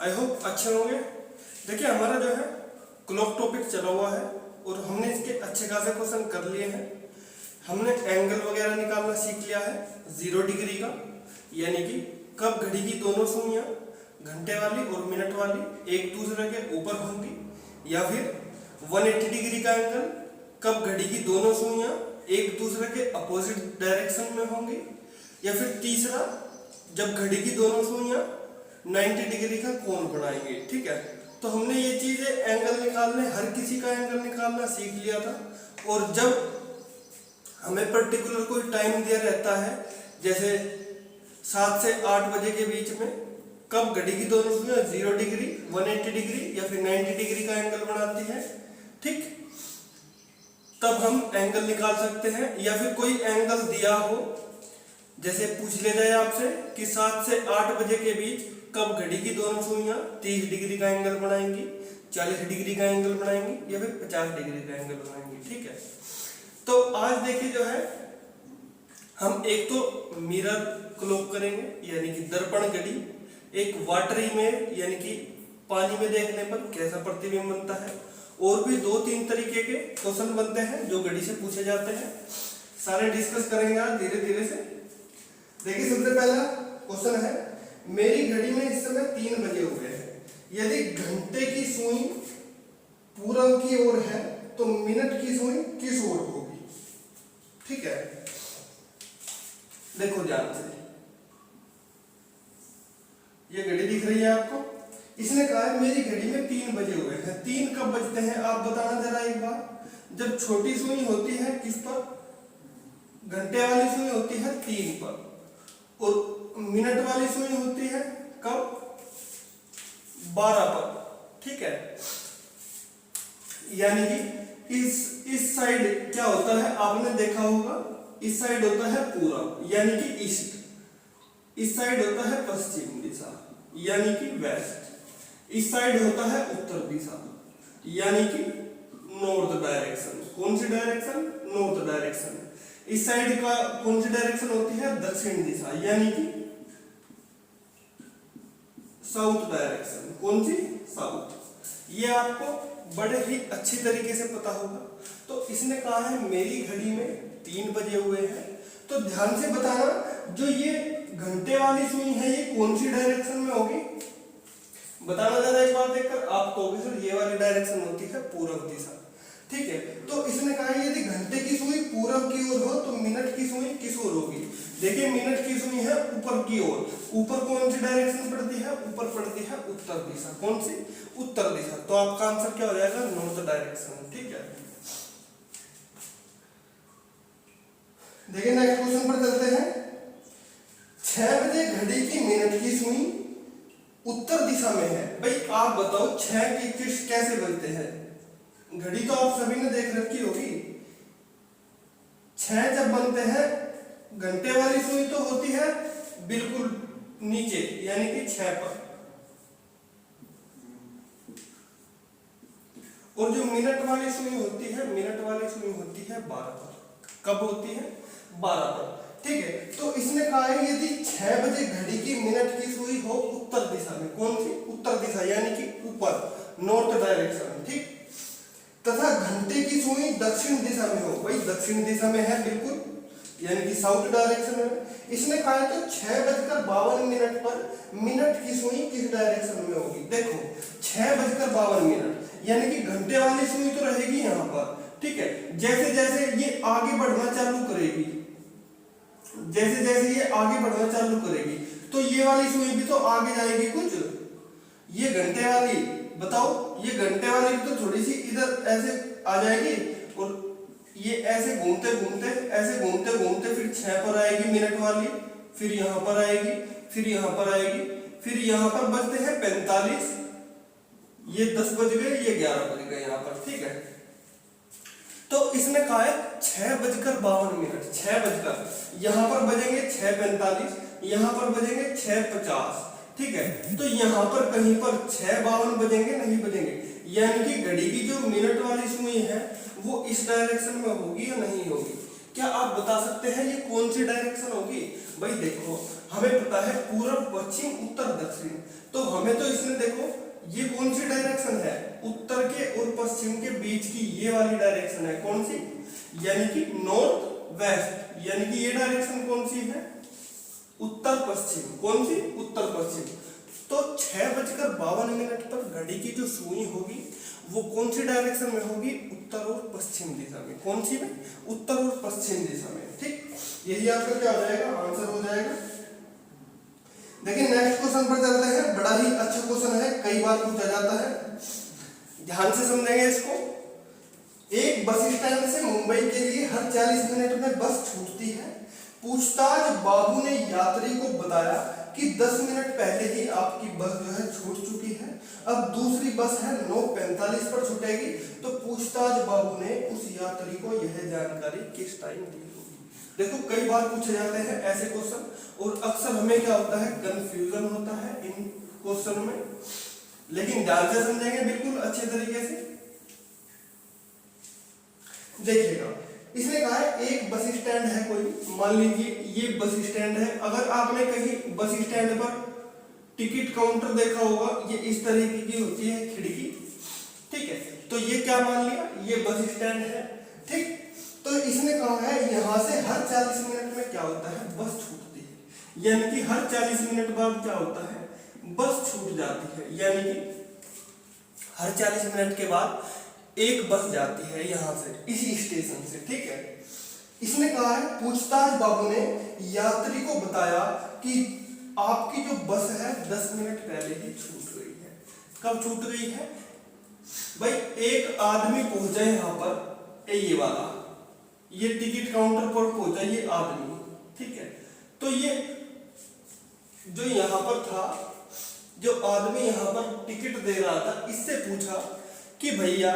I hope अच्छे होंगे। देखिए हमारा जो है क्लॉक टॉपिक चला हुआ है और हमने इसके अच्छे खासे क्वेश्चन कर लिए हैं। हमने एंगल वगैरह निकालना सीख लिया है 0 डिग्री का, यानी कि कब घड़ी की दोनों सुइयां घंटे वाली और मिनट वाली एक दूसरे के ऊपर होंगी, या फिर 180 डिग्री का एंगल कब घड़ी की दोनों सुइयां एक दूसरे के अपोजिट डायरेक्शन में होंगी, या फिर तीसरा जब घड़ी की दोनों सुइयां 90 डिग्री का कोण बनाएंगे। ठीक है, तो हमने ये चीजें एंगल निकालने, हर किसी का एंगल निकालना सीख लिया था। और जब हमें पर्टिकुलर कोई टाइम दिया रहता है, जैसे 7 से 8 बजे के बीच में कब घड़ी की दोनों सुइयां 0 डिग्री, 180 डिग्री या फिर 90 डिग्री का एंगल बनाती है, ठीक, तब हम एंगल निकाल सकते हैं। या फिर कोई एंगल दिया हो, जैसे पूछ लिया जाए आपसे कि 7 से 8 बजे के बीच कब घड़ी की दोनों सुइयां 30 डिग्री का एंगल बनाएंगी, 40 डिग्री का एंगल बनाएंगी या फिर 50 डिग्री का एंगल बनाएंगी। ठीक है, तो आज देखिए जो है हम एक तो मिरर क्लॉक करेंगे, यानी कि दर्पण घड़ी, एक वाटर इमेज यानी कि पानी में देखने पर कैसा प्रतिबिंब बनता है, और भी 2-3 तरीके के क्वेश्चन बनते हैं जो घड़ी से पूछे जाते हैं। सारे डिस्कस करेंगे आज धीरे धीरे से। देखिए सबसे पहला क्वेश्चन है, मेरी घड़ी में इस समय 3 बजे हुए हैं, यदि घंटे की सुई पूरब की ओर है तो मिनट की सुई किस ओर होगी। ठीक है, देखो ध्यान से, ये घड़ी दिख रही है आपको। इसने कहा है मेरी घड़ी में 3 बजे हुए हैं। 3 कब बजते हैं आप बताना जरा एक बार। जब छोटी सुई होती है किस पर, घंटे वाली सुई होती है 3 पर, और मिनट वाली सुई होती है कब, 12 पर। ठीक है, यानी कि इस साइड क्या होता है आपने देखा होगा, इस साइड होता है पूरब यानी कि ईस्ट, इस साइड होता है पश्चिम दिशा यानी कि वेस्ट, इस साइड होता है उत्तर दिशा यानी कि नॉर्थ डायरेक्शन। कौन सी डायरेक्शन, नॉर्थ डायरेक्शन। इस साइड का कौन सी डायरेक्शन होती है, दक्षिण दिशा यानी कि साउथ डायरेक्शन। कौन सी, साउथ। ये आपको बड़े ही अच्छी तरीके से पता होगा। तो इसने कहा है मेरी घड़ी में 3 बजे हुए हैं, तो ध्यान से बताना जो ये घंटे वाली सुई है ये कौन सी डायरेक्शन में होगी, बताना जरा एक बार देखकर। आप कहोगे सर ये वाली डायरेक्शन होती है पूर्व दिशा। ठीक है, तो इसने कहा यदि घंटे की सुई पूरब की ओर हो तो मिनट की सुई किस ओर होगी। देखिए मिनट की सुई है ऊपर की ओर, ऊपर कौन सी डायरेक्शन पड़ती है, ऊपर पड़ती है उत्तर दिशा। कौन सी, उत्तर दिशा। तो आपका आंसर क्या हो जाएगा, नॉर्थ डायरेक्शन। ठीक है, देखिए नेक्स्ट क्वेश्चन पर चलते हैं। 6 बजे घड़ी की मिनट की सुई उत्तर दिशा में है। भाई आप बताओ 6 की किस कैसे बजते हैं, घड़ी तो आप सभी ने देख रखी होगी। 6 जब बनते हैं, घंटे वाली सुई तो होती है बिल्कुल नीचे यानी कि 6 पर, और जो मिनट वाली सुई होती है, मिनट वाली सुई होती है 12 पर। कब होती है, 12 पर। ठीक है, तो इसने कहा है यदि 6 बजे घड़ी की मिनट की सुई हो उत्तर दिशा में, कौन सी, उत्तर दिशा यानी कि ऊपर, नॉर्थ डायरेक्शन। ठीक, तथा घंटे की सुई दक्षिण दिशा में हो, वही दक्षिण दिशा में है बिल्कुल यानी कि साउथ डायरेक्शन में। इसने कहा है तो 6:52 पर मिनट की सुई किस डायरेक्शन में होगी। देखो 6:52 यानी कि घंटे वाली सुई तो रहेगी यहाँ पर। ठीक है, जैसे जैसे ये आगे बढ़ना चालू करेगी, जैसे जैसे ये आगे बढ़ना चालू करेगी तो ये वाली सुई भी तो आगे जाएगी कुछ। ये घंटे वाली, बताओ ये घंटे वाली भी तो थोड़ी सी इधर ऐसे आ जाएगी, और ये ऐसे घूमते घूमते, ऐसे घूमते घूमते फिर 6 पर आएगी मिनट वाली, फिर यहाँ पर आएगी, फिर यहाँ पर आएगी, फिर यहाँ पर बजते हैं 45, ये 10 बज गए, ये 11 बज गए यहाँ पर। ठीक है, तो इसने कहा है 6:52, 6 बजकर, यहाँ पर बजेंगे 6:45, यहाँ पर बजेंगे 6:50। ठीक है, तो यहाँ पर कहीं पर 6:52 बजेंगे नहीं बजेंगे, यानी कि घड़ी की जो मिनट वाली सुई है वो इस डायरेक्शन में होगी या नहीं होगी। क्या आप बता सकते हैं ये कौन सी डायरेक्शन होगी? भाई देखो, हमें पता है पूर्व पश्चिम उत्तर दक्षिण, तो हमें तो इसमें देखो ये कौन सी डायरेक्शन है, उत्तर के और पश्चिम के बीच की ये वाली डायरेक्शन है, कौन सी, यानी कि नॉर्थ वेस्ट, यानी कि ये डायरेक्शन कौन सी है, उत्तर पश्चिम। कौन सी? उत्तर पश्चिम। तो 6:52 पर घड़ी की जो सुई होगी वो कौन सी डायरेक्शन में होगी, उत्तर और पश्चिम दिशा में। कौन सी में? उत्तर और पश्चिम दिशा में। ठीक, यही आपका क्या हो जाएगा, आंसर हो जाएगा। देखिए नेक्स्ट क्वेश्चन पर चलते हैं, बड़ा ही अच्छा क्वेश्चन है, कई बार पूछा जाता है, ध्यान से समझेंगे इसको। एक बस स्टैंड से मुंबई के लिए हर 40 मिनट में बस छूटती है। पूछताछ बाबू ने यात्री को बताया कि 10 मिनट पहले ही आपकी बस जो है छूट चुकी है, अब दूसरी बस है 9:45 पर छूटेगी। तो पूछताछ बाबू ने उस यात्री को यह जानकारी किस टाइम दी होगी। देखो कई बार पूछे जाते हैं ऐसे क्वेश्चन, और अक्सर हमें क्या होता है, कंफ्यूजन होता है इन क्वेश्चन में, लेकिन ध्यान से समझेंगे बिल्कुल अच्छे तरीके से। देखिएगा, इसने कहा है एक बस स्टैंड है कोई, मान लीजिए ये बस स्टैंड है। अगर आपने कहीं बस स्टैंड पर टिकट काउंटर देखा होगा, ये इस तरीके की होती है खिड़की, ठीक है। तो ये क्या मान लिया, ये बस स्टैंड है, ठीक। तो इसने कहा है यहाँ से हर 40 मिनट में क्या होता है, बस छूटती है, यानी कि हर 40 मिनट बाद क्या होता है, बस छूट जाती है, यानी कि हर 40 मिनट के बाद एक बस जाती है यहां से, इसी स्टेशन से, ठीक है। इसने कहा है पूछताछ बाबू ने यात्री को बताया कि आपकी जो बस है 10 मिनट पहले ही छूट गई है। कब छूट गई है भाई, एक आदमी पहुंचा यहां पर, ये वाला, ये टिकट काउंटर पर पहुंचा ये आदमी, ठीक है। तो ये जो यहां पर था, जो आदमी यहां पर टिकट दे रहा था, इससे पूछा कि भैया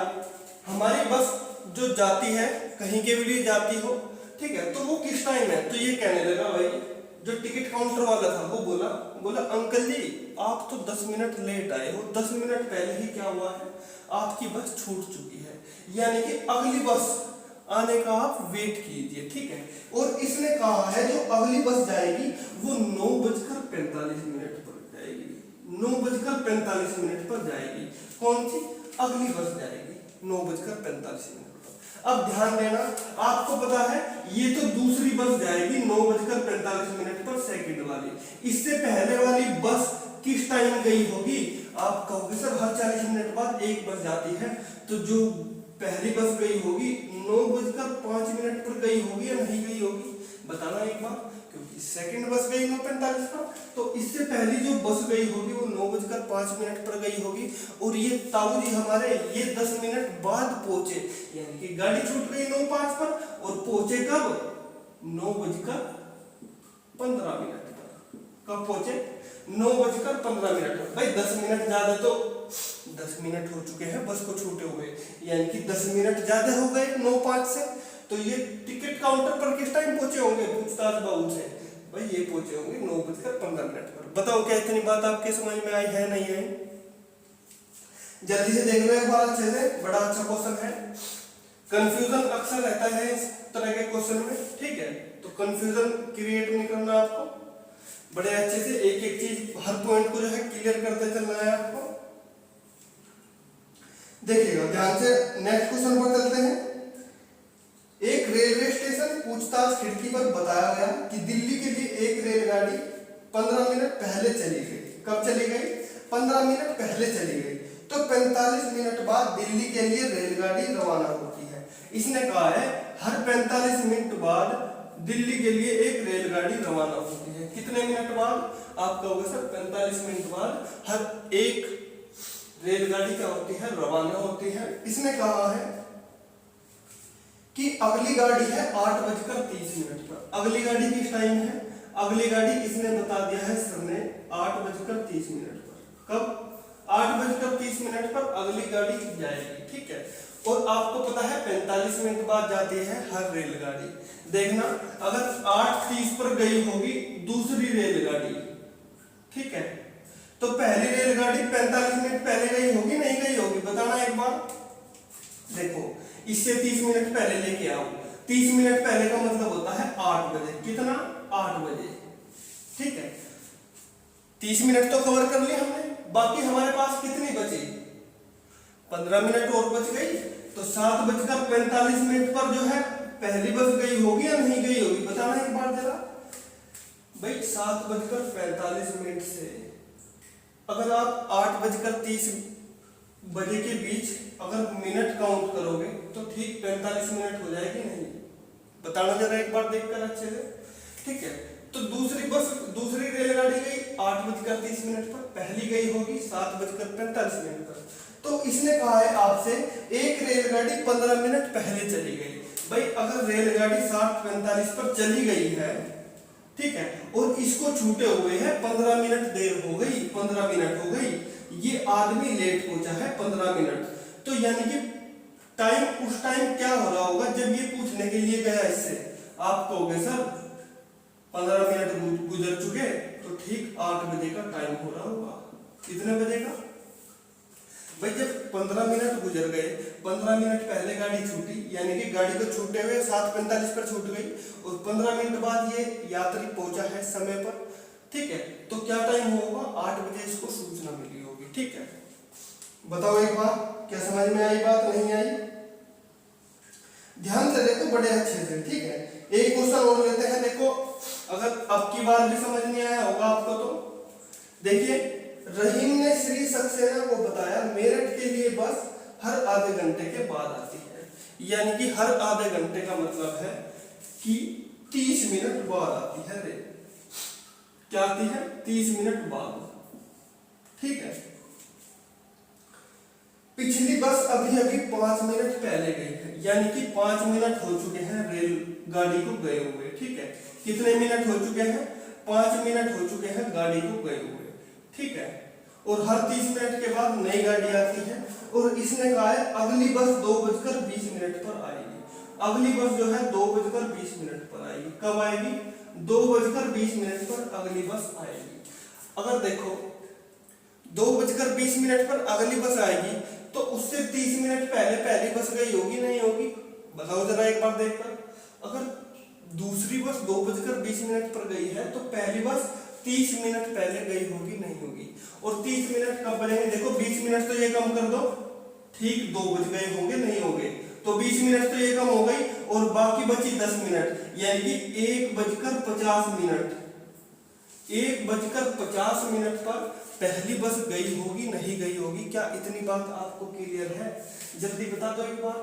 हमारी बस जो जाती है, कहीं के भी जाती हो, ठीक है, तो वो किस टाइम है। तो ये कहने लगा, भाई जो टिकट काउंटर वाला था वो बोला अंकल जी आप तो 10 मिनट लेट आए हो, 10 मिनट पहले ही क्या हुआ है, आपकी बस छूट चुकी है, यानी कि अगली बस आने का आप वेट कीजिए, ठीक है। और इसने कहा है जो अगली बस जाएगी वो 9:45 पर जाएगी, 9:45 पर जाएगी। कौन सी? अगली बस जाएगी 9:45 पर। अब ध्यान देना, आपको पता है ये तो दूसरी बस जाएगी 9:45 पर, सेकंड वाली। इससे पहले वाली बस किस टाइम गई होगी, आप कहोगे सर हर 40 मिनट बाद एक बस जाती है, तो जो पहली बस गई होगी 9:05 पर गई होगी या नहीं गई होगी, बताना एक बार, क्योंकि सेकंड बस गई 9:45 पर, तो इससे पहली जो बस गई होगी वो 9:05 पर गई होगी। और ये ताऊ जी हमारे ये 10 मिनट बाद पहुंचे, यानी कि गाड़ी छूट गई 9:05 पर, और पहुंचे कब, 9:15 पर। कब पहुंचे? 9:15 पर। भाई 10 मिनट ज्यादा, तो 10 मिनट हो चुके हैं बस को छूटे हुए, यानी कि 10 मिनट ज्यादा हो गए 9:05 से। तो ये टिकट काउंटर पर किस टाइम पहुंचे होंगे, पूछताछ बाबू से, भाई ये पहुंचे होंगे 9:15 पर। बताओ क्या इतनी बात आपके समझ में आई है, नहीं आई? जल्दी से देख लो एक बार अच्छे से, बड़ा अच्छा क्वेश्चन है। कंफ्यूजन अक्सर रहता है इस तरह के क्वेश्चन में, ठीक है। तो कंफ्यूजन क्रिएट नहीं करना आपको, बड़े अच्छे से एक एक चीज, हर पॉइंट को जो है क्लियर करते चलना है आपको। देखिएगा ध्यान से, नेक्स्ट क्वेश्चन पर चलते हैं। एक रेलवे स्टेशन पूछताछ खिड़की पर बताया गया कि दिल्ली के लिए एक रेलगाड़ी 15 मिनट पहले चली गई। कब चली गई? 15 मिनट पहले चली गई। तो 45 मिनट बाद दिल्ली के लिए रेलगाड़ी रवाना होती है। इसने कहा है हर 45 मिनट बाद दिल्ली के लिए एक रेलगाड़ी रवाना होती है। कितने मिनट बाद? आप कहोगे सर 45 मिनट बाद हर एक रेलगाड़ी क्या होती है, रवाना होती है। इसने कहा है कि अगली गाड़ी है 8:30 पर। अगली गाड़ी किस टाइम है? अगली गाड़ी इसने बता दिया है सर ने 8:30 पर। कब? 8:30 पर अगली गाड़ी जाएगी, ठीक है। और आपको पता है 45 मिनट बाद जाती है हर रेलगाड़ी। देखना, अगर 8:30 पर गई होगी दूसरी रेलगाड़ी, ठीक है, तो पहली रेलगाड़ी 45 मिनट पहले गई होगी, नहीं गई होगी, बताना एक बार। देखो इससे 30 मिनट पहले लेके आओ, 30 मिनट पहले का मतलब होता है 8 बजे। कितना? 8 बजे। ठीक है, 30 मिनट तो कवर कर लिया हमने। बाकी हमारे पास कितनी बची? 15 मिनट और बच गई। तो 7:45 पर जो है पहली बस गई होगी या नहीं गई होगी, बताना एक बार जरा भाई। 7:45 से अगर आप 8:30 बजे के बीच अगर मिनट काउंट करोगे तो ठीक 45 मिनट हो जाएगी नहीं, बताना जरा एक बार देखकर अच्छे से। ठीक है, तो दूसरी रेलगाड़ी गई 8:30 पर, पहली गई होगी 7:45 पर। तो इसने कहा है आपसे एक रेलगाड़ी 15 मिनट पहले चली गई। भाई अगर रेलगाड़ी 7:45 पर चली गई है, ठीक है, और इसको छूटे हुए है 15 मिनट देर हो गई, 15 मिनट हो गई, ये आदमी लेट पहुंचा है 15 मिनट। तो यानी कि टाइम उस टाइम क्या हो रहा होगा जब ये पूछने के लिए गया इससे, आप कहोगे सर 15 मिनट गुजर चुके, तो ठीक 8 बजे का टाइम हो रहा होगा। कितने बजे का? भाई जब 15 मिनट गुजर गए, 15 मिनट पहले गाड़ी छूटी, यानी कि गाड़ी को छूटे हुए 7:45 पर छूट गई, और 15 मिनट बाद ये यात्री पहुंचा है समय पर। ठीक है, तो क्या टाइम होगा? 8 बजे इसको सूचना मिली होगी। ठीक है, बताओ एक बार, क्या समझ में आई बात, नहीं आई? ध्यान से देखो बड़े अच्छे से। ठीक है, एक क्वेश्चन और लेते हैं। देखो अगर अब की बार भी समझ नहीं आया होगा आपको तो देखिए, रहीम ने श्री सक्सेना को बताया मेरठ के लिए बस हर आधे घंटे के बाद आती है। यानी कि हर आधे घंटे का मतलब है कि 30 मिनट बाद आती है। रे क्या आती है? 30 मिनट बाद। ठीक है, पिछली बस अभी अभी 5 मिनट पहले गई है, यानी कि 5 मिनट हो चुके हैं रेलगाड़ी को गए हुए। ठीक है, कितने मिनट हो चुके हैं? 5 मिनट हो चुके हैं गाड़ी को गए हुए। ठीक है, और हर 30 मिनट के बाद नई गाड़ी आती है, और इसने कहा है अगली बस 2:20 पर आएगी। अगली बस जो है 2:20 पर आएगी। कब आएगी? 2:20 पर अगली बस आएगी। अगर देखो 2:20 पर अगली बस आएगी, तो उससे 30 मिनट पहले पहली बस गई होगी, नहीं होगी? बताओ जरा एक बार देखकर। अगर दूसरी बस 2:20 पर गई है, तो पहली बस 30 मिनट पहले गई होगी, नहीं होगी? और 30 मिनट कब बनेंगे? देखो 20 मिनट तो ये कम कर दो, ठीक 2 बज गए होंगे, नहीं होंगे? तो 20 मिनट तो ये कम हो गई, और बाकी बची 10 मिनट, यानी कि 1:50। 1:50 पर पहली बस गई होगी, नहीं गई होगी? क्या इतनी बात आपको क्लियर है? जल्दी बता दो एक बार,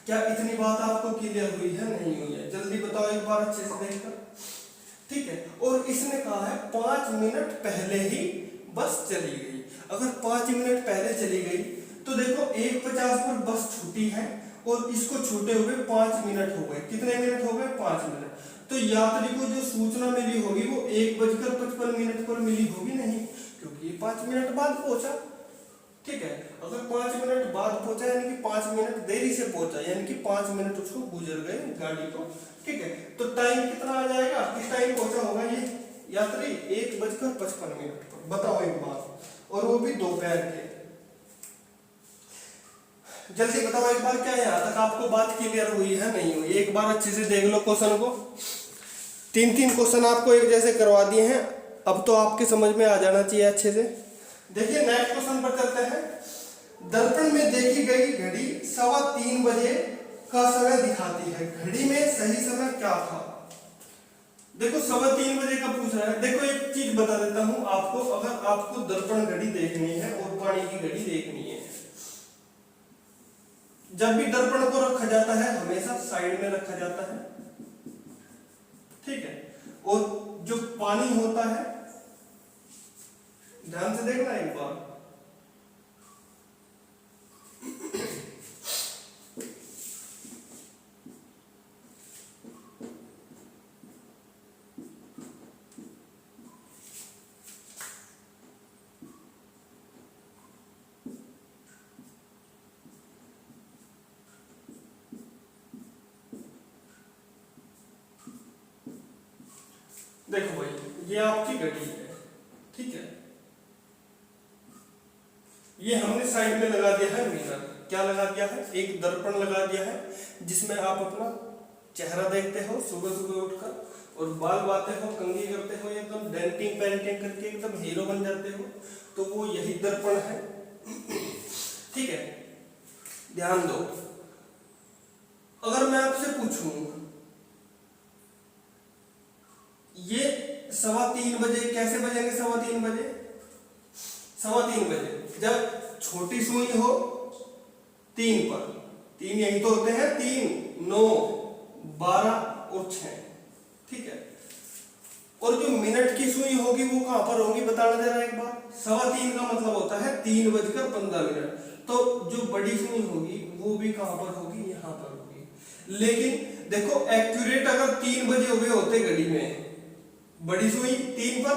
क्या इतनी बात आपको क्लियर हुई है, नहीं हुई है? जल्दी बताओ एक बार अच्छे से देखकर। ठीक है, और इसने कहा है 5 मिनट पहले ही बस चली गई। अगर 5 मिनट पहले चली गई, तो देखो 1:50 पर बस छूटी है, और इसको छूटे हुए 5 मिनट हो गए। कितने मिनट हो गए? 5 मिनट। तो यात्री को जो सूचना मिली होगी वो 1:55 पर मिली होगी, नहीं, क्योंकि ये 5 मिनट बाद पहुंचा। ठीक है, अगर 5 मिनट बाद पहुंचा यानी कि 5 मिनट देरी से पहुंचा, यानी कि 5 मिनट उसको गुजर गए गाड़ी को। ठीक है, तो टाइम कितना आ जाएगा? किस टाइम पहुंचा होगा ये यात्री? 1:55 पर। बताओ एक बार, और वो भी दोपहर के। जल्दी बताओ एक बार, क्या यहाँ तक आपको बात क्लियर हुई है, नहीं हुई? एक बार अच्छे से देख लो क्वेश्चन को। 3 क्वेश्चन आपको एक जैसे करवा दिए हैं, अब तो आपके समझ में आ जाना चाहिए अच्छे से। देखिए नेक्स्ट क्वेश्चन पर चलते हैं। दर्पण में देखी गई घड़ी 3:15 बजे का समय दिखाती है, घड़ी में सही समय क्या था? देखो 3:15 बजे का पूछ रहा है। देखो एक चीज बता देता हूं आपको, अगर आपको दर्पण घड़ी देखनी है और पानी की घड़ी देखनी है, जब भी दर्पण को रखा जाता है हमेशा साइड में रखा जाता है। ठीक है, और जो पानी होता है, ध्यान से देखना एक बार, देखो भाई ये आपकी घड़ी है। ठीक है, ये हमने साइड में लगा दिया है मिरर। क्या लगा दिया है, एक दर्पण लगा दिया है जिसमें आप अपना चेहरा देखते हो सुबह सुबह उठकर, और बाल बाते हो, कंघी करते हो, एकदम डेंटिंग पेंटिंग करके एकदम हीरो बन जाते हो, तो वो यही दर्पण है। ठीक है, ध्यान दो। अगर मैं आपसे पूछूं ये 3:15 बजे कैसे बजेंगे? 3:15 बजे, 3:15 बजे जब छोटी सुई हो 3 पर, 3 यही तो होते हैं, 3, 9, 12 और 6। ठीक है, और जो मिनट की सुई होगी वो कहां पर होगी बताना जरा एक बार। 3:15 का मतलब होता है 3:15। तो जो बड़ी सुई होगी वो भी कहां पर होगी? यहां पर होगी। लेकिन देखो एक्यूरेट अगर 3 बजे हुए होते घड़ी में, बड़ी सुई 3 पर,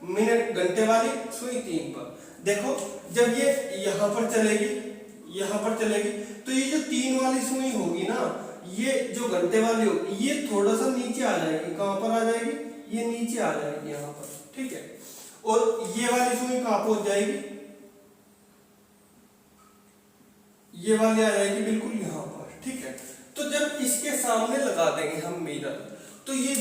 मिनट घंटे वाली सुई 3 पर, देखो जब ये यहां पर चलेगी, यहां पर चलेगी, तो ये जो 3 वाली सुई होगी ना, ये जो घंटे वाली होगी ये थोड़ा सा नीचे आ जाएगी। कहां पर आ जाएगी? ये नीचे आ जाएगी यहां पर। ठीक है, और ये वाली सुई कहां पहुंच जाएगी? ये वाली आ जाएगी बिल्कुल यहां पर। ठीक है, तो जब इसके सामने लगा देंगे हम मिरर, तो ये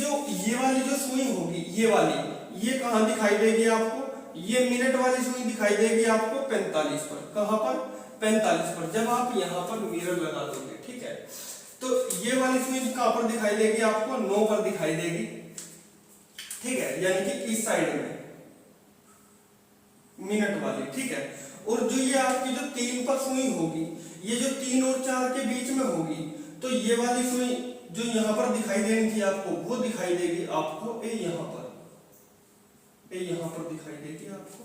वाली जो सुई होगी, ये वाली, ये कहां दिखाई देगी आपको? ये मिनट वाली सुई दिखाई देगी आपको 45 पर। कहां पर? 45 पर, जब आप यहां पर मिरर लगा दोगे। ठीक है, तो ये वाली सुई कहां पर दिखाई देगी आपको? 9 पर दिखाई देगी। ठीक है, यानी कि इस साइड में मिनट वाली। ठीक है, और जो ये आपकी जो 3 पर सुई होगी, ये जो 3 और 4 के बीच में होगी, तो ये वाली सुई जो यहां पर दिखाई देनी थी आपको, वो दिखाई देगी आपको ए यहां पर, ए यहां पर दिखाई देगी आपको।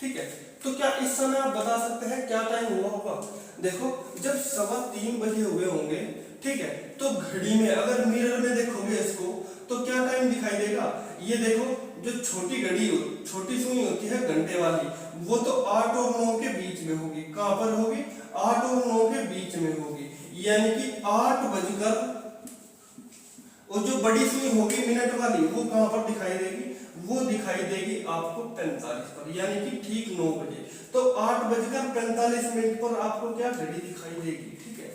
ठीक है, तो क्या इस समय आप बता सकते हैं क्या टाइम हुआ होगा? देखो जब 3:15 बजे हुए होंगे, ठीक है, तो घड़ी में अगर मिरर में देखोगे इसको, तो क्या टाइम दिखाई देगा? ये देखो जो छोटी घड़ी हो, छोटी सुई होती है घंटे वाली, वो तो 8 और 9 के बीच में होगी। कहां पर होगी? 8 और 9 के बीच में होगी, यानी कि 8 बजकर, और जो बड़ी सुई होगी मिनट वाली वो कहां पर दिखाई देगी? वो दिखाई देगी आपको 45 पर, यानी कि ठीक 9 बजे। तो 8:45 पर आपको क्या घड़ी दिखाई देगी? ठीक है,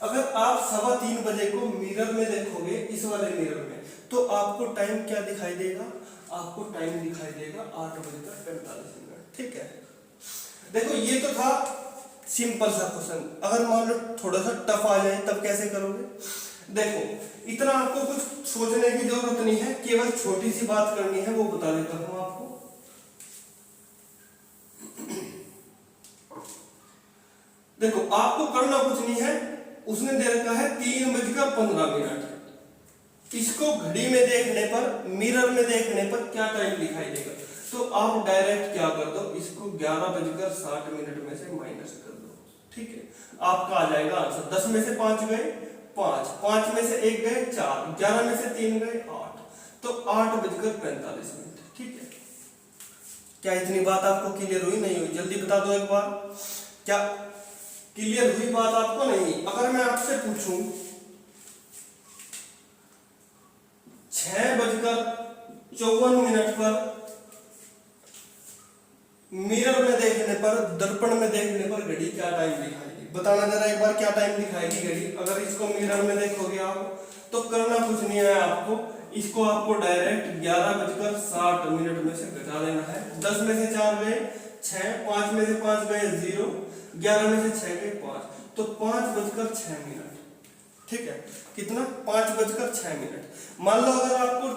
अगर आप 3:15 बजे को मिरर में देखोगे, इस वाले मिरर में, तो आपको टाइम क्या दिखाई देगा? आपको टाइम दिखाई देगा 8:45। ठीक है, देखो ये तो था सिंपल सा क्वेश्चन। अगर मान लो थोड़ा सा टफ आ जाए तब कैसे करोगे? देखो इतना आपको कुछ सोचने की जरूरत नहीं है, केवल छोटी सी बात करनी है, वो बता देता हूं आपको। देखो आपको करना कुछ नहीं है, उसने दे रखा है 3:15। इसको घड़ी में देखने पर, मिरर में देखने पर क्या टाइम दिखाई देगा? तो आप डायरेक्ट क्या कर दो, इसको 11:60 में से माइनस कर दो। ठीक है, आपका आ जाएगा आंसर। 10 में से 5 गए 5, 5 में से 1 गए 4, 11 में से 3 गए 8, तो 8:45। ठीक है, क्या इतनी बात आपको क्लियर हुई? नहीं हुई? जल्दी बता दो एक बार, क्या क्लियर हुई बात आपको? नहीं। अगर मैं आपसे पूछूं 6:54 पर मिरर में देखने पर, दर्पण में देखने पर घड़ी क्या टाइम दिखाएगी? बताना जरा एक बार, क्या टाइम दिखाएगी घड़ी? अगर इसको मिरर में देखोगे आप, तो करना कुछ नहीं है आपको, इसको आपको डायरेक्ट 11:60 में से घटा देना है। 10 में से 4 गए 6, 5 में से 5 गए 0, 11 में से 6 गए 5, तो 5:06। ठीक है, कितना? 5:06। मान लो अगर आपको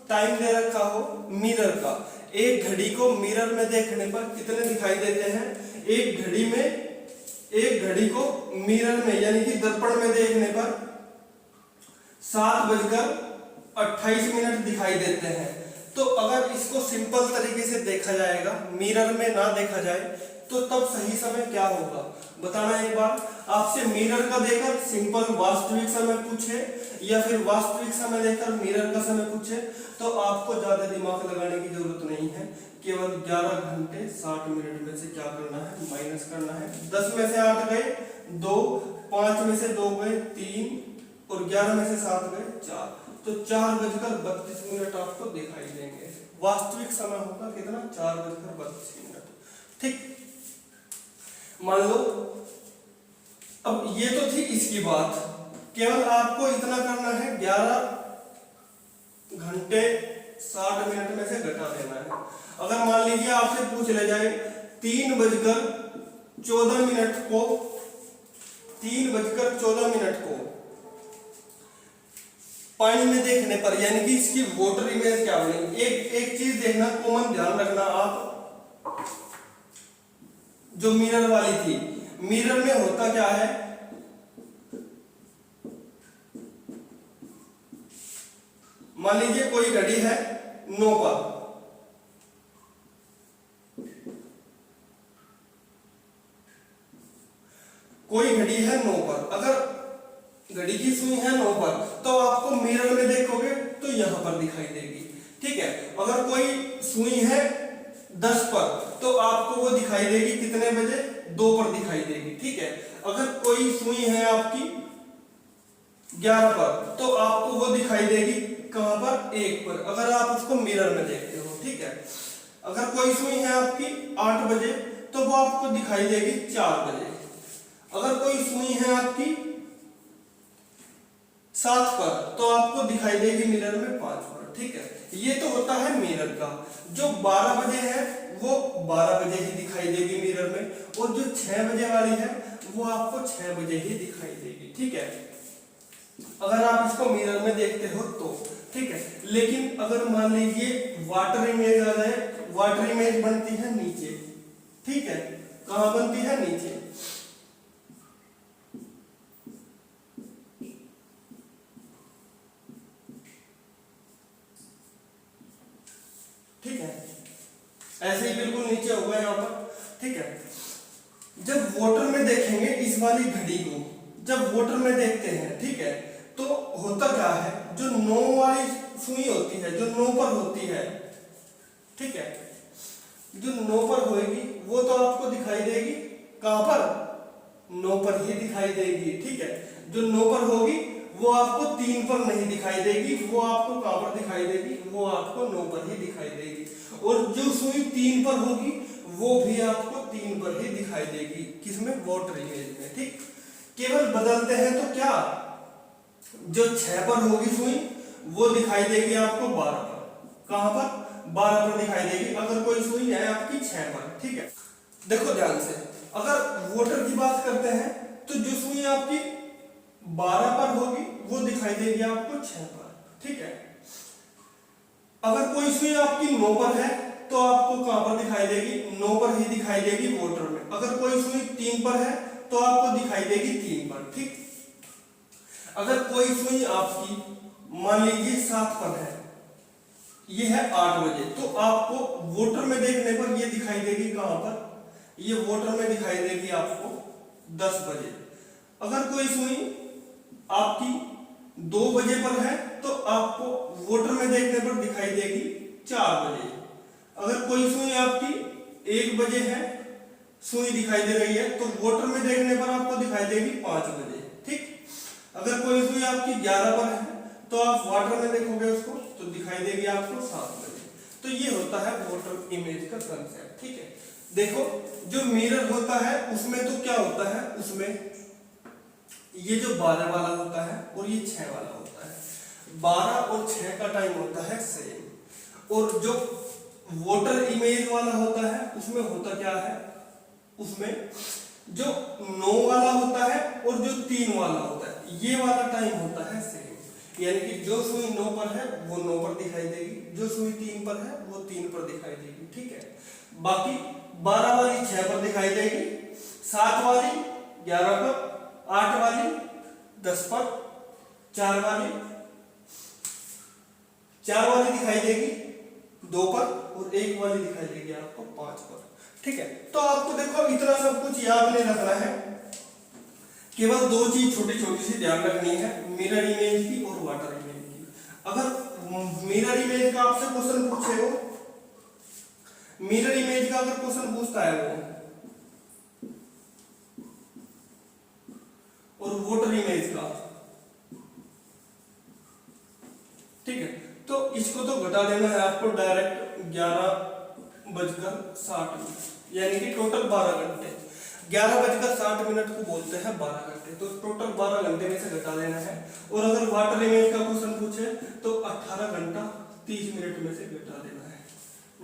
टाइम दे रखा हो मिरर का, एक घड़ी को मिरर में देखने पर कितने दिखाई देते हैं? एक घड़ी को मिरर में यानी कि दर्पण में देखने पर 7:28 दिखाई देते हैं। तो अगर इसको सिंपल तरीके से देखा जाएगा, मिरर में ना देखा जाए, तो तब सही समय क्या होगा? बताना एक बार। आपसे मिरर का देकर सिंपल वास्तविक समय पूछे, या फिर वास्तविक समय देकर मिरर का समय पूछे, तो आपको ज्यादा दिमाग लगाने की जरूरत नहीं है। केवल 11:60 में से क्या करना है? माइनस करना है। 10 में से 8 गए 2, 5 में से 2 गए 3, और 11 में से 7 गए 4, तो 4:32 आपको दिखाई देंगे। वास्तविक समय होगा कितना? 4:32। ठीक, मान लो अब ये तो थी इसकी बात, केवल आपको इतना करना है 11 घंटे 60 मिनट में से घटा देना है। अगर मान लीजिए आपसे पूछ ले जाए 3:14 को 3:14 को पानी में देखने पर, यानी कि इसकी वाटर इमेज क्या बनेगी। एक चीज देखना, कॉमन ध्यान रखना आप, जो मिरर वाली थी, मिरर में होता क्या है, मान लीजिए कोई घड़ी है 9 पर, कोई घड़ी है 9 पर, अगर घड़ी की सुई है 9 पर तो आपको मिरर में देखोगे तो यहां पर दिखाई देगी, ठीक है। अगर कोई सुई है 10 पर तो आपको वो दिखाई देगी कितने बजे, 2 पर दिखाई देगी, ठीक है। अगर कोई सुई है आपकी 11 पर तो आपको वो दिखाई देगी कहां पर, 1 पर, अगर आप उसको मिरर में देखते हो, ठीक है। अगर कोई सुई है आपकी 8 बजे तो वो आपको दिखाई देगी 4 बजे। अगर कोई सुई है आपकी 7 पर तो आपको दिखाई देगी मिरर में 5 पर, ठीक है। ये तो होता है मिरर का। जो 12 बजे है वो 12 बजे ही दिखाई देगी मिरर में, और जो 6 बजे वाली है वो आपको 6 बजे ही दिखाई देगी, ठीक है, अगर आप इसको मिरर में देखते हो तो, ठीक है। लेकिन अगर मान लीजिए वाटर इमेज आ जाए, वाटर इमेज बनती है नीचे, ठीक है, कहां बनती है, नीचे, ठीक है, ऐसे ही बिल्कुल नीचे होगा यहाँ पर, ठीक है। जब वाटर में देखेंगे इस वाली घड़ी को, जब वाटर में देखते हैं, ठीक है, तो होता क्या है, जो 9 वाली सुई होती है, जो 9 पर होती है, ठीक है, जो 9 पर होगी वो तो आपको दिखाई देगी कहां पर, 9 पर ही दिखाई देगी, ठीक है। जो 9 पर होगी वो आपको 3 पर नहीं दिखाई देगी, वो आपको कहां पर दिखाई देगी, वो आपको 9 पर ही दिखाई देगी। और जो सुई 3 पर होगी वो भी आपको 3 पर ही दिखाई देगी, किसमें, वाटर इमेज में, ठीक। केवल बदलते हैं तो क्या, जो 6 पर होगी सुई वो दिखाई देगी आपको 12 पर, कहां पर, 12 पर दिखाई देगी, अगर कोई सुई है आपकी 6 पर, ठीक है। देखो ध्यान से, अगर वाटर की बात करते हैं तो जो सुई आपकी 12 पर होगी वो दिखाई देगी आपको 6 पर, ठीक है। अगर कोई सुई आपकी 9 पर है तो आपको कहां पर दिखाई देगी, 9 पर ही दिखाई देगी वाटर में। अगर कोई सुई 3 पर है तो आपको दिखाई देगी 3 पर, ठीक। अगर कोई सुई आपकी मान लीजिए 7 पर है, ये है 8 बजे, तो आपको वाटर में देखने पर ये दिखाई देगी कहां पर, ये वाटर में दिखाई देगी आपको 10 बजे। अगर कोई सुई आपकी 2 बजे पर है तो आपको वाटर में देखने पर दिखाई देगी 4 बजे। अगर कोई सुई आपकी 1 बजे है, सुई दिखाई दे रही है, तो वाटर में देखने पर आपको दिखाई देगी 5 बजे, ठीक। अगर कोई सुई आपकी 11 पर है तो आप वाटर में देखोगे उसको तो दिखाई देगी आपको 7 बजे। तो ये होता है वाटर इमेज का कंसेप्ट, ठीक है। देखो जो मिरर होता है उसमें तो क्या होता है, उसमें ये जो 12 वाला होता है और ये 6 वाला होता है, 12 और 6 का टाइम होता है सेम। और जो वाटर इमेज वाला होता है उसमें होता क्या है, उसमें जो 9 वाला होता है और जो 3 वाला होता है, ये वाला टाइम होता है सेम। यानी कि जो सुई 9 पर है वो 9 पर दिखाई देगी, जो सुई 3 पर है वो 3 पर दिखाई देगी, ठीक है। बाकी 12 वाली 6 पर दिखाई देगी, 7 वाली 11 पर, 8 वाली 10 पर, 4 वाली दिखाई देगी 2 पर, और 1 वाली दिखाई देगी आपको 5 पर, ठीक है। तो आपको देखो इतना सब कुछ याद नहीं रखना है, केवल 2 चीज छोटी छोटी सी ध्यान रखनी है, मिरर इमेज की और वाटर इमेज की। अगर मिरर इमेज का आपसे क्वेश्चन पूछे हो, मिरर इमेज का अगर क्वेश्चन पूछता है वो, और वाटर इमेज का, ठीक है, तो इसको तो घटा देना है आपको डायरेक्ट 11:60, यानी कि टोटल 12 घंटे। 11:60 को बोलते हैं 12 घंटे, तो टोटल 12 घंटे में से घटा देना है। और अगर वाटर इमेज का क्वेश्चन पूछे तो 18 घंटा 30 मिनट में से घटा देना है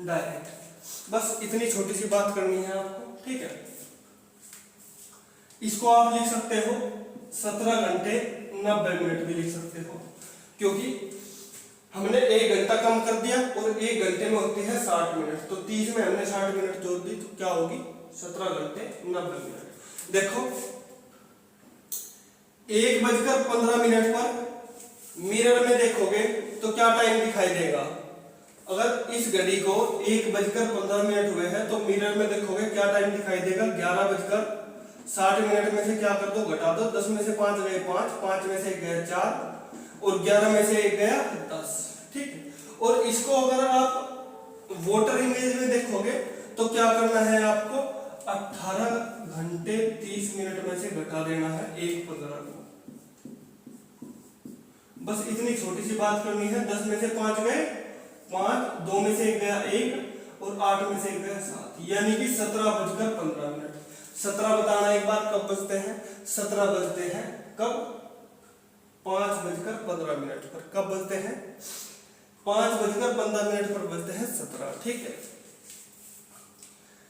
डायरेक्ट। बस इतनी छोटी सी बात करनी है आपको, ठीक है। इसको आप लिख सकते हो 17 घंटे 90 मिनट भी लिख सकते हो, क्योंकि हमने 1 घंटा कम कर दिया और 1 घंटे में होती है 60 मिनट, तो 30 में हमने 60 मिनट जोड़ दी तो क्या होगी 17 घंटे 90 मिनट। देखो 1:15 पर मिरर में देखोगे तो क्या टाइम दिखाई देगा। अगर इस घड़ी को 1:15 हुए हैं तो मिरर में देखोगे क्या टाइम दिखाई देगा 11:60 में से क्या कर दो घटा दो, 10 में से 5 गए 5, 5 में से 1 गया 4 और 11 में से 1 गया 10, ठीक है। और इसको अगर आप वाटर इमेज में देखोगे तो क्या करना है आपको 18 घंटे 30 मिनट में से घटा देना है 1:15 को। बस इतनी छोटी सी बात करनी है। 10 में से 5 गए 5, 2 में से 1 गया 1 और 8 में से 1 गया 7, यानी कि 17:15। 17 बताना एक बार कब बजते हैं, 17 बजते हैं कब 5:15 पर। कब बजते हैं 5:15 पर बजते हैं 17, ठीक है।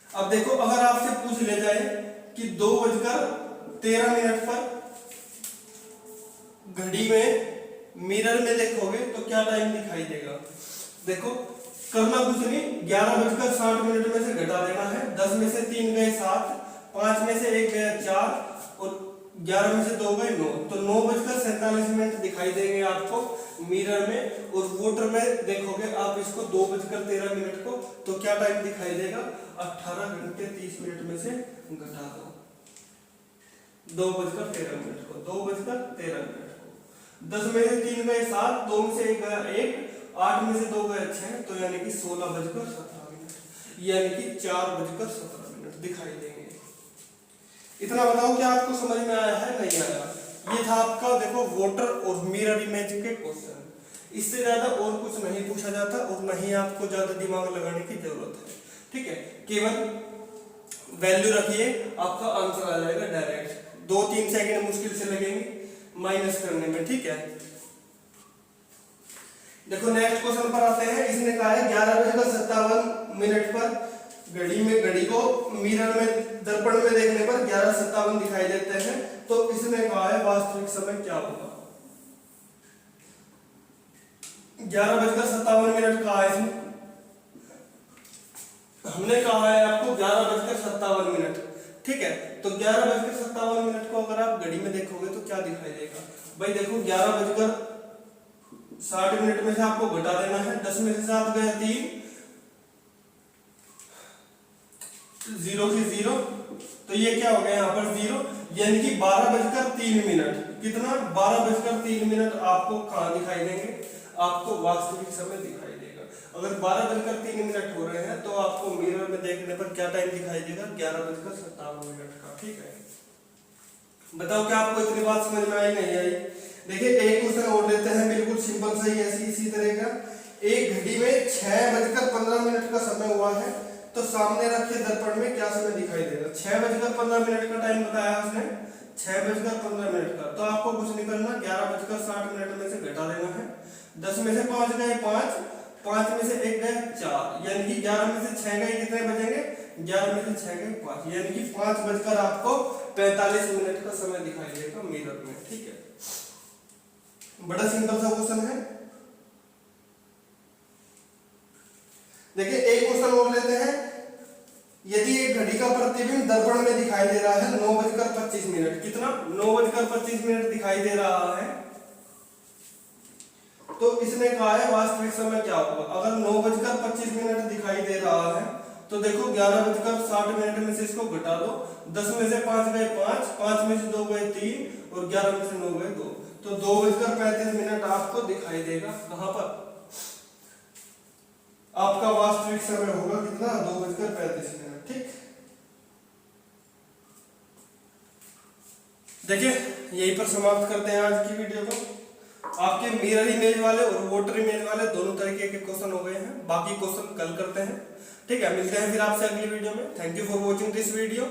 अब देखो अगर आपसे पूछ ले जाए कि 2:13 पर घड़ी में मिरर में देखोगे तो क्या टाइम दिखाई देगा। देखो करना कुछ नहीं, 11:60 में से घटा देना है। 10 में से 3 गए 7, 5 में से 1 गया 4 और 11 में से 2 गए 9, तो 9:47 दिखाई देंगे आपको मिरर में। और वोटर में देखोगे आप इसको 2:13 को, तो क्या टाइम दिखाई देगा 18 घंटे 30 मिनट में से घटा दो 2:13 को, 2:13 को। 10 में से 3 गए 7, 2 में से 1 गया 1, 8 में से 2 गए 6, तो यानी कि 16:17, यानी कि 4:17 दिखाई देंगे। इतना बताओ कि आपको समझ में आया है नहीं आया। ये था आपका देखो वाटर और मिरर इमेज के क्वेश्चन। इससे ज्यादा और कुछ नहीं पूछा जाता और नहीं आपको ज्यादा दिमाग लगाने की जरूरत है, ठीक है। केवल वैल्यू रखिए, आपका आंसर आ जाएगा डायरेक्ट। 2-3 सेकंड मुश्किल से लगेंगे माइनस करने में, ठीक है। देखो नेक्स्ट क्वेश्चन पर आते हैं। इसने कहा है 11:57 पर घड़ी को मिरर में दर्पण में देखने पर 11:57 दिखाई देते हैं, तो इसने कहा है वास्तविक समय क्या होगा। 11:57 कहा है इसमें, हमने कहा है आपको 11:57, ठीक है। तो 11:57 को अगर आप घड़ी में देखोगे तो क्या दिखाई देगा भाई। देखो 11:60 में से आपको घटा देना है। 10 में से 7 गया 3, 0 से 0, तो ये क्या हो गया यहाँ पर 0, यानी कि 12:03। कितना 12:03 आपको कहाँ दिखाई देंगे, आपको वास्तविक समय दिखाई देगा। अगर 12:03 हो रहे हैं तो आपको मिरर में देखने पर क्या टाइम दिखाई देगा 11:57 का, ठीक है। बताओ क्या आपको इतनी बात समझ में आई नहीं आई। देखिए एक क्वेश्चन और लेते हैं, बिल्कुल सिंपल सा ही इसी तरह का। एक घड़ी में 6:15 का समय हुआ है, तो सामने रखे दर्पण में क्या समय दिखाई देगा। 6:15 का टाइम बताया उसने, 6:15 का। तो आपको कुछ नहीं करना, 11:60 में से घटा देना है। 10 में से 5 गए 5, 5 में से 1 गए 4, यानी कि 11 में से 6 गए कितने बचेंगे 11 में से 6 गए 5, यानी कि 5 बजकर आपको 45 मिनट का समय दिखाई देगा मिरर में, ठीक है। बड़ा सिंपल सा क्वेश्चन है। देखिए एक क्वेश्चन और लेते हैं। यदि एक घड़ी का प्रतिबिंब दर्पण में दिखाई दे रहा है 9:25, कितना 9:25 दिखाई दे रहा है, तो इसने कहा है वास्तविक समय क्या होगा। अगर 9:25 दिखाई दे रहा है तो देखो 11:60 में से इसको घटा दो। 10 में से 5 गए 5, 5 में से 2 गए 3 और 11 में से 9 गए 2, तो 2:35 आपको दिखाई देगा। कहां पर आपका वास्तविक समय होगा कितना 2:35, ठीक। देखिए यहीं पर समाप्त करते हैं आज की वीडियो को। आपके मिरर इमेज वाले और वाटर इमेज वाले दोनों तरीके के क्वेश्चन हो गए हैं, बाकी क्वेश्चन कल करते हैं, ठीक है। मिलते हैं फिर आपसे अगली वीडियो में। Thank you for watching this video.